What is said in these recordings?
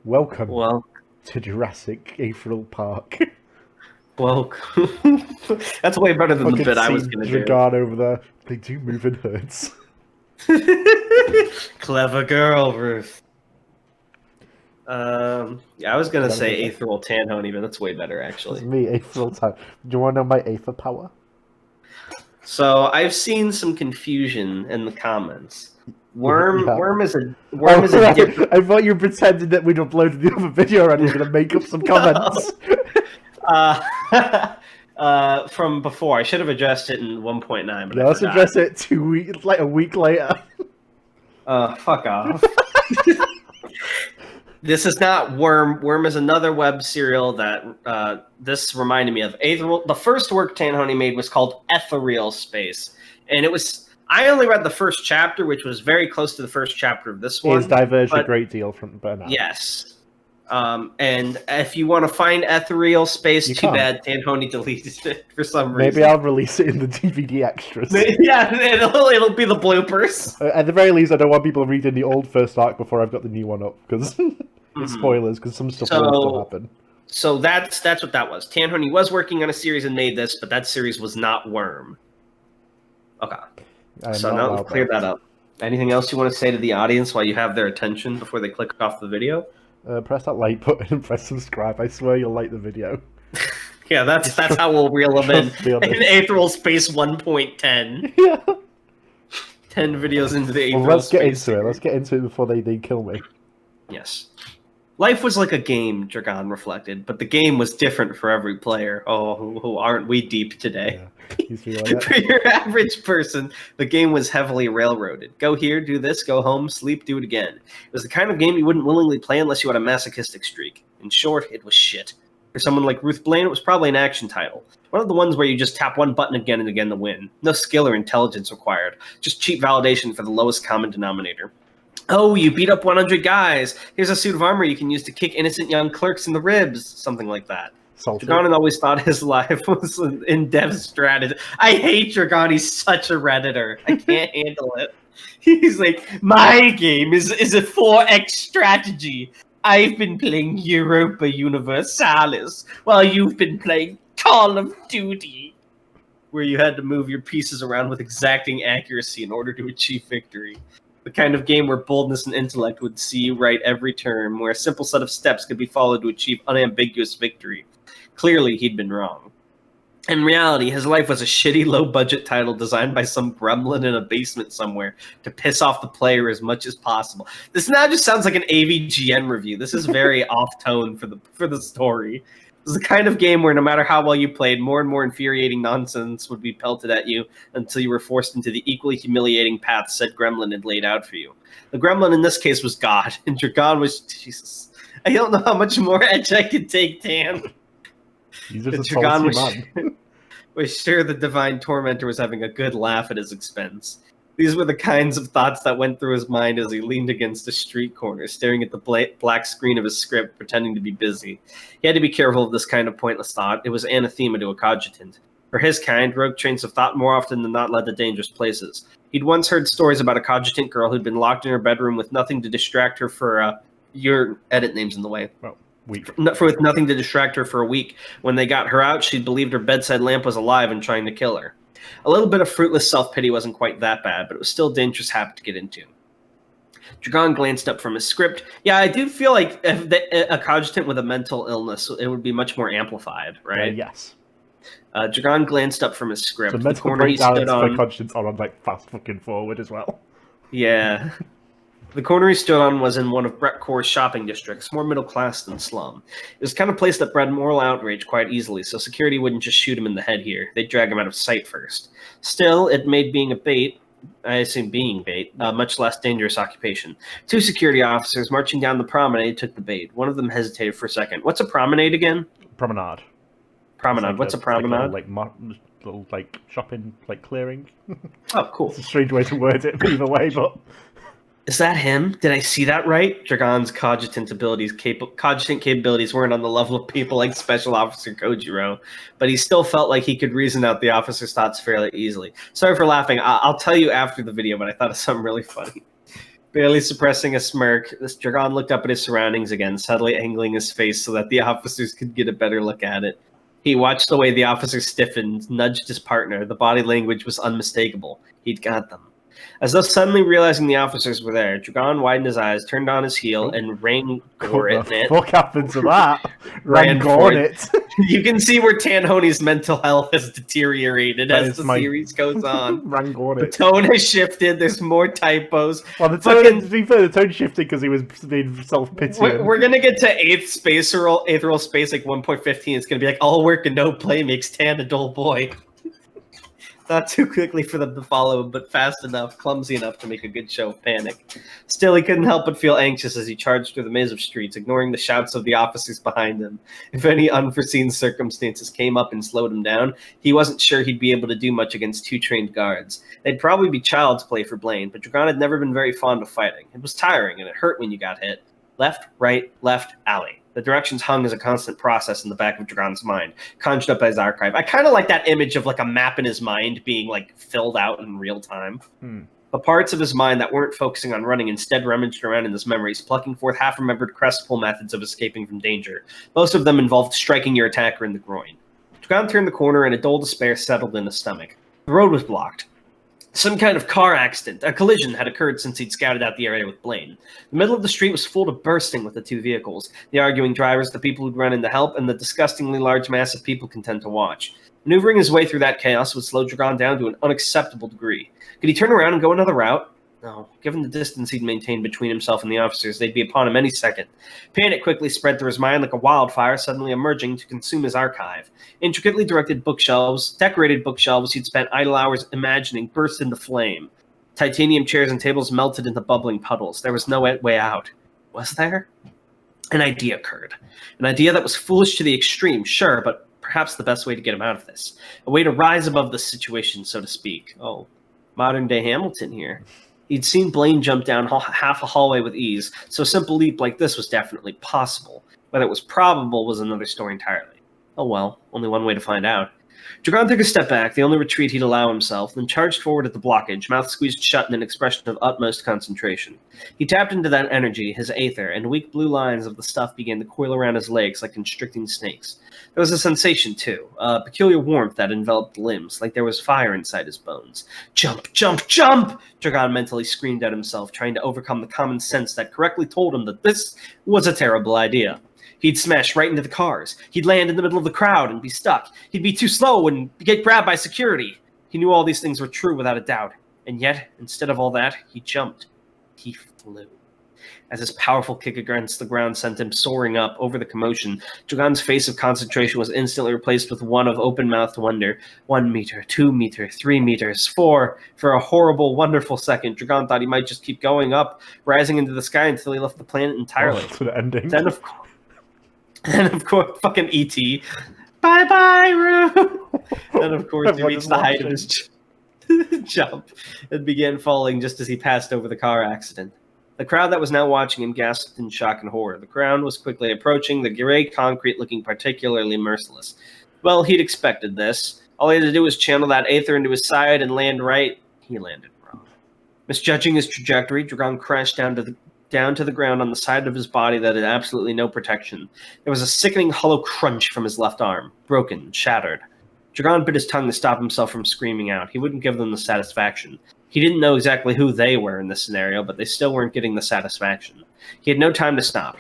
Welcome Well, to Jurassic Aetheral Park. welcome. That's way better than the Fucking bit I was see going to Dragan over there. They do move in herds. do. Clever girl, Ruth. Yeah, I was going to say Aetheral Tanhony, but that's way better, That's actually. me, Aetheral time. Do you want to know my Aether power? So I've seen some confusion in the comments. Worm is a different. I thought you were pretending that we'd uploaded the other video already. You're going to make up some comments. From before. I should have addressed it in 1.9, but Yeah, I let's forgot. address it a week later. Fuck off. This is not Worm. Worm is another web serial that this reminded me of. The first work Tanhony made was called Ethereal Space, and it was. I only read the first chapter, which was very close to the first chapter of this one. It's diverged a great deal from Bernard. Yes. And if you want to find Ethereal Space, too bad Tanhony deleted it for some reason. Maybe I'll release it in the DVD extras. Yeah, it'll be the bloopers. At the very least, I don't want people reading the old first arc before I've got the new one up, because it's spoilers, because some stuff will still happen. So that's what that was. Tanhony was working on a series and made this, but that series was not Worm. Okay. So now we've cleared that up. Anything else you want to say to the audience while you have their attention before they click off the video? Press that like button and press subscribe. I swear you'll like the video. Yeah, that's how we'll reel them in Aetheral Space 1.10. Yeah. 10 videos into the Aetheral Let's Space. get into it. Let's get into it before they kill me. Yes. Life was like a game, Dragan reflected, but the game was different for every player. Oh, who aren't we deep today? Yeah. For your average person, the game was heavily railroaded. Go here, do this, go home, sleep, do it again. It was the kind of game you wouldn't willingly play unless you had a masochistic streak. In short, it was shit. For someone like Ruth Blaine, it was probably an action title. One of the ones where you just tap one button again and again to win. No skill or intelligence required. Just cheap validation for the lowest common denominator. Oh, you beat up 100 guys. Here's a suit of armor you can use to kick innocent young clerks in the ribs. Something like that. Dragan always thought his life was an in-depth strategy. I hate Dragan. He's such a Redditor. I can't handle it. He's like, my game is a 4X strategy. I've been playing Europa Universalis while you've been playing Call of Duty, where you had to move your pieces around with exacting accuracy in order to achieve victory. The kind of game where boldness and intellect would see you right every turn, where a simple set of steps could be followed to achieve unambiguous victory. Clearly, he'd been wrong. In reality, his life was a shitty, low-budget title designed by some gremlin in a basement somewhere to piss off the player as much as possible. This now just sounds like an AVGN review. This is very off-tone for the story. It was the kind of game where no matter how well you played, more and more infuriating nonsense would be pelted at you until you were forced into the equally humiliating path said gremlin had laid out for you. The gremlin in this case was God, and Dragan was Jesus. I don't know how much more edge I could take, Dan. Dragan was sure the divine tormentor was having a good laugh at his expense. These were the kinds of thoughts that went through his mind as he leaned against a street corner, staring at the black screen of his script, pretending to be busy. He had to be careful of this kind of pointless thought. It was anathema to a cogitant. For his kind, rogue trains of thought more often than not led to dangerous places. He'd once heard stories about a cogitant girl who'd been locked in her bedroom with nothing to distract her for your edit name's in the way. Well, week. With nothing to distract her for a week. When they got her out, she believed her bedside lamp was alive and trying to kill her. A little bit of fruitless self-pity wasn't quite that bad, but it was still a dangerous habit to get into. Dragan glanced up from his script. Yeah, I do feel like if a cogitant with a mental illness, it would be much more amplified, right? Yes. Dragan glanced up from his script. The mental breakdowns for cogitants are on like fast fucking forward as well. Yeah. The corner he stood on was in one of Brett Core's shopping districts, more middle class than slum. It was the kind of place that bred moral outrage quite easily, so security wouldn't just shoot him in the head here. They'd drag him out of sight first. Still, it made being a bait, I assume being bait, a much less dangerous occupation. 2 security officers marching down the promenade took the bait. One of them hesitated for a second. What's a promenade again? Promenade. Promenade. What's a promenade? Like little shopping, clearing. Oh, cool. It's a strange way to word it either way, but... Is that him? Did I see that right? Dragan's cogitant capabilities weren't on the level of people like Special Officer Kojiro, but he still felt like he could reason out the officer's thoughts fairly easily. Sorry for laughing. I'll tell you after the video, but I thought of something really funny. Barely suppressing a smirk, this Dragan looked up at his surroundings again, subtly angling his face so that the officers could get a better look at it. He watched the way the officer stiffened, nudged his partner. The body language was unmistakable. He'd got them. As though suddenly realizing the officers were there, Dragan widened his eyes, turned on his heel, and ran for it. What the fuck happened to that? Ran for it. You can see where Tanhony's mental health has deteriorated That as is the my- series goes on. Rangorn The it. tone has shifted. There's more typos. Well, the Fucking- tone, to be fair, the tone shifted because he was being self-pitying. We're gonna get to Aetheral Space like 1.15. It's gonna be like all work and no play makes Tan a dull boy. Not too quickly for them to follow, but fast enough, clumsy enough to make a good show of panic. Still, he couldn't help but feel anxious as he charged through the maze of streets, ignoring the shouts of the officers behind him. If any unforeseen circumstances came up and slowed him down, he wasn't sure he'd be able to do much against two trained guards. They'd probably be child's play for Blaine, but Dragan had never been very fond of fighting. It was tiring, and it hurt when you got hit. Left, right, left, alley. The directions hung as a constant process in the back of Dragan's mind, conjured up by his archive. I kind of like that image of like a map in his mind being like filled out in real time. The parts of his mind that weren't focusing on running instead rummaged around in his memories, plucking forth half-remembered crest-pull methods of escaping from danger. Most of them involved striking your attacker in the groin. Dragan turned the corner and a dull despair settled in his stomach. The road was blocked. Some kind of car accident, a collision, had occurred since he'd scouted out the area with Blaine. The middle of the street was full to bursting with the two vehicles, the arguing drivers, the people who'd run in to help, and the disgustingly large mass of people content to watch. Maneuvering his way through that chaos would slow Dragan down to an unacceptable degree. Could he turn around and go another route? No. Given the distance he'd maintained between himself and the officers, they'd be upon him any second. Panic quickly spread through his mind like a wildfire suddenly emerging to consume his archive. Intricately decorated bookshelves he'd spent idle hours imagining burst into flame. Titanium chairs and tables melted into bubbling puddles. There was no way out. Was there? An idea occurred. An idea that was foolish to the extreme, sure, but perhaps the best way to get him out of this. A way to rise above the situation, so to speak. Oh, modern-day Hamilton here. He'd seen Blaine jump down half a hallway with ease, so a simple leap like this was definitely possible. Whether it was probable was another story entirely. Oh well, only one way to find out. Dragan took a step back, the only retreat he'd allow himself, then charged forward at the blockage, mouth squeezed shut in an expression of utmost concentration. He tapped into that energy, his aether, and weak blue lines of the stuff began to coil around his legs like constricting snakes. There was a sensation, too, a peculiar warmth that enveloped the limbs, like there was fire inside his bones. Jump, jump, jump! Dragan mentally screamed at himself, trying to overcome the common sense that correctly told him that this was a terrible idea. He'd smash right into the cars. He'd land in the middle of the crowd and be stuck. He'd be too slow and get grabbed by security. He knew all these things were true without a doubt. And yet, instead of all that, he jumped. He flew. As his powerful kick against the ground sent him soaring up over the commotion, Dragan's face of concentration was instantly replaced with one of open-mouthed wonder. 1 meter, 2 meters, 3 meters, 4. For a horrible, wonderful second, Dragan thought he might just keep going up, rising into the sky until he left the planet entirely. To the ending. Then, of course, fucking E.T. Bye-bye, Roo! Then, of course, he reached the height of his jump and began falling just as he passed over the car accident. The crowd that was now watching him gasped in shock and horror. The ground was quickly approaching, the gray concrete looking particularly merciless. Well, he'd expected this. All he had to do was channel that aether into his side and land right. He landed wrong. Misjudging his trajectory, Dragan crashed down to the ground on the side of his body that had absolutely no protection. There was a sickening hollow crunch from his left arm, broken, shattered. Dragan bit his tongue to stop himself from screaming out. He wouldn't give them the satisfaction. He didn't know exactly who they were in this scenario, but they still weren't getting the satisfaction. He had no time to stop.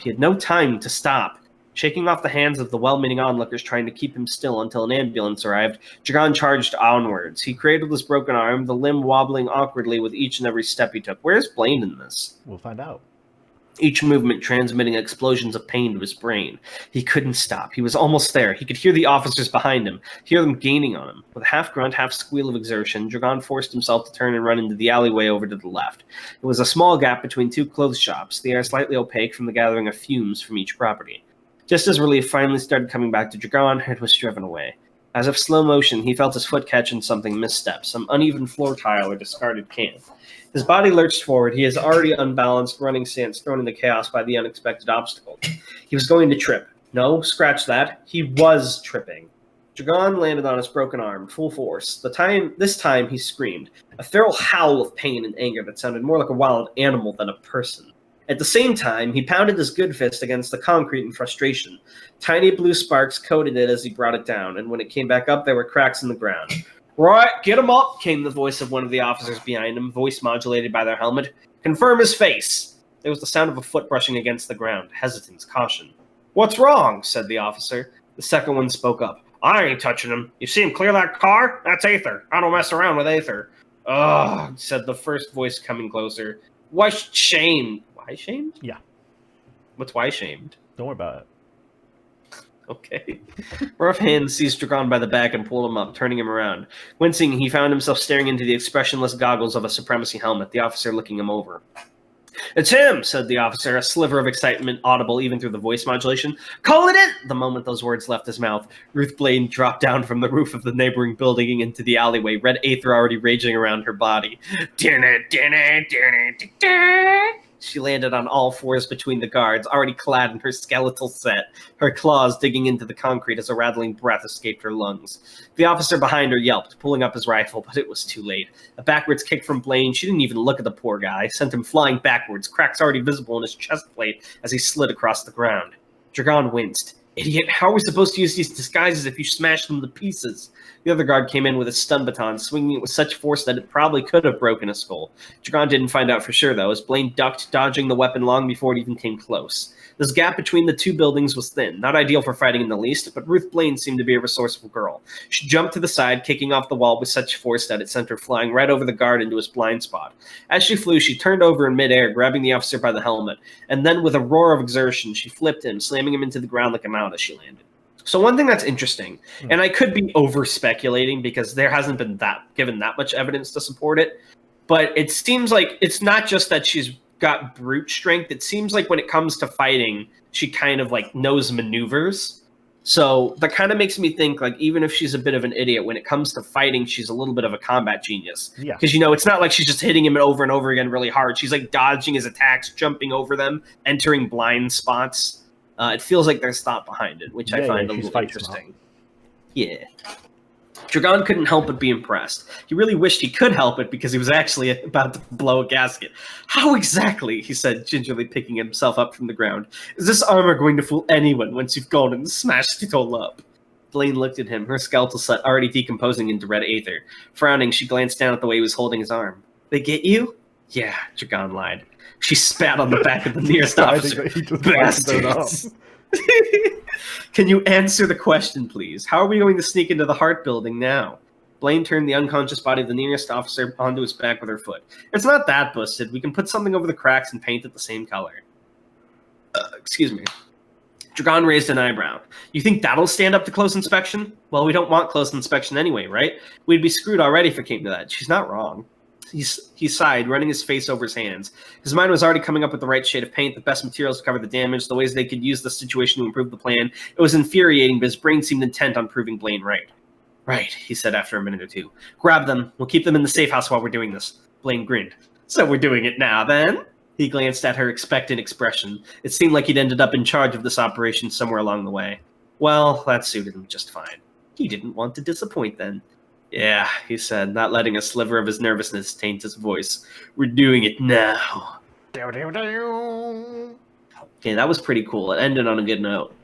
Shaking off the hands of the well-meaning onlookers trying to keep him still until an ambulance arrived, Dragan charged onwards. He cradled his broken arm, the limb wobbling awkwardly with each and every step he took. Where's Blaine in this? We'll find out. Each movement transmitting explosions of pain to his brain. He couldn't stop. He was almost there. He could hear the officers behind him, hear them gaining on him. With a half-grunt, half-squeal of exertion, Dragan forced himself to turn and run into the alleyway over to the left. It was a small gap between two clothes shops, the air slightly opaque from the gathering of fumes from each property. Just as relief finally started coming back to Dragan, it was driven away. As if slow motion, he felt his foot catch in something misstep, some uneven floor tile or discarded can. His body lurched forward. He is already unbalanced, running stance thrown into chaos by the unexpected obstacle. He was going to trip. No, scratch that. He was tripping. Dragan landed on his broken arm, full force. This time he screamed, a feral howl of pain and anger that sounded more like a wild animal than a person. At the same time, he pounded his good fist against the concrete in frustration. Tiny blue sparks coated it as he brought it down, and when it came back up, there were cracks in the ground. Right, get him up, came the voice of one of the officers behind him, voice modulated by their helmet. Confirm his face. There was the sound of a foot brushing against the ground, hesitance, caution. What's wrong? Said the officer. The second one spoke up. I ain't touching him. You see him clear that car? That's Aether. I don't mess around with Aether. Ugh, said the first voice coming closer. Why shamed? Why shamed? Yeah. What's why shamed? Don't worry about it. Okay. Rough hands seized Dragan by the back and pulled him up, turning him around. Wincing, he found himself staring into the expressionless goggles of a supremacy helmet, the officer looking him over. It's him, said the officer, a sliver of excitement audible even through the voice modulation. Call it in! The moment those words left his mouth, Ruth Blaine dropped down from the roof of the neighboring building into the alleyway, red aether already raging around her body. She landed on all fours between the guards, already clad in her skeletal set, her claws digging into the concrete as a rattling breath escaped her lungs. The officer behind her yelped, pulling up his rifle, but it was too late. A backwards kick from Blaine, she didn't even look at the poor guy, sent him flying backwards, cracks already visible in his chest plate as he slid across the ground. Dragan winced. Idiot, how are we supposed to use these disguises if you smash them to pieces? The other guard came in with a stun baton, swinging it with such force that it probably could have broken a skull. Dragan didn't find out for sure, though, as Blaine ducked, dodging the weapon long before it even came close. This gap between the two buildings was thin, not ideal for fighting in the least, but Ruth Blaine seemed to be a resourceful girl. She jumped to the side, kicking off the wall with such force that it sent her flying right over the guard into his blind spot. As she flew, she turned over in midair, grabbing the officer by the helmet, and then with a roar of exertion, she flipped him, slamming him into the ground like a mound as she landed. So one thing that's interesting, and I could be over-speculating because there hasn't been given that much evidence to support it, but it seems like it's not just that she's got brute strength. It seems like when it comes to fighting, she kind of like knows maneuvers. So that kind of makes me think like even if she's a bit of an idiot, when it comes to fighting, she's a little bit of a combat genius. Yeah. Because, it's not like she's just hitting him over and over again really hard. She's like dodging his attacks, jumping over them, entering blind spots. It feels like there's thought behind it, which I find a little interesting. Smart. Yeah. Dragan couldn't help but be impressed. He really wished he could help it because he was actually about to blow a gasket. How exactly, he said, gingerly picking himself up from the ground, is this armor going to fool anyone once you've gone and smashed it all up? Blaine looked at him, her skeletal set already decomposing into red aether. Frowning, she glanced down at the way he was holding his arm. They get you? Yeah, Dragan lied. She spat on the back of the nearest officer. Bastards! Can you answer the question, please? How are we going to sneak into the Hart building now? Blaine turned the unconscious body of the nearest officer onto his back with her foot. It's not that busted. We can put something over the cracks and paint it the same color. Excuse me. Dragan raised an eyebrow. You think that'll stand up to close inspection? Well, we don't want close inspection anyway, right? We'd be screwed already if it came to that. She's not wrong. He sighed, running his face over his hands. His mind was already coming up with the right shade of paint, the best materials to cover the damage, the ways they could use the situation to improve the plan. It was infuriating, but his brain seemed intent on proving Blaine right. Right, he said after a minute or two. Grab them. We'll keep them in the safe house while we're doing this. Blaine grinned. So we're doing it now, then? He glanced at her expectant expression. It seemed like he'd ended up in charge of this operation somewhere along the way. Well, that suited him just fine. He didn't want to disappoint then. Yeah, he said, not letting a sliver of his nervousness taint his voice. We're doing it now. Okay, that was pretty cool. It ended on a good note.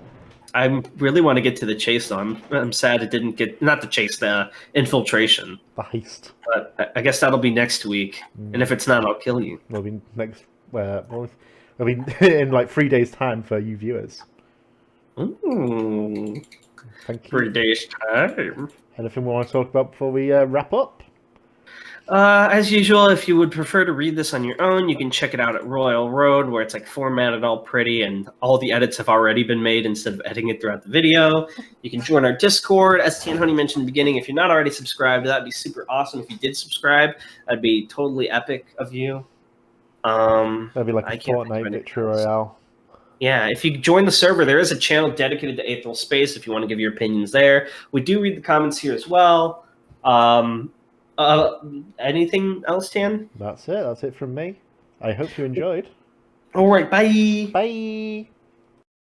I really want to get to the chase, though. I'm sad it didn't get... Not the chase, the infiltration. The heist. But I guess that'll be next week. And if it's not, I'll kill you. It'll be next... it'll be in like 3 days' time for you viewers. Ooh. Thank you. 3 days' time. Anything we want to talk about before we wrap up? As usual, if you would prefer to read this on your own, you can check it out at Royal Road, where it's like formatted all pretty and all the edits have already been made instead of editing it throughout the video. You can join our Discord. As Tanhony mentioned in the beginning, if you're not already subscribed, that'd be super awesome. If you did subscribe, that'd be totally epic of you. That'd be like a Fortnite Victory Royale. Yeah, if you join the server, there is a channel dedicated to Aetheral Space if you want to give your opinions there. We do read the comments here as well. Anything else, Tan? That's it. That's it from me. I hope you enjoyed. All right, bye. Bye.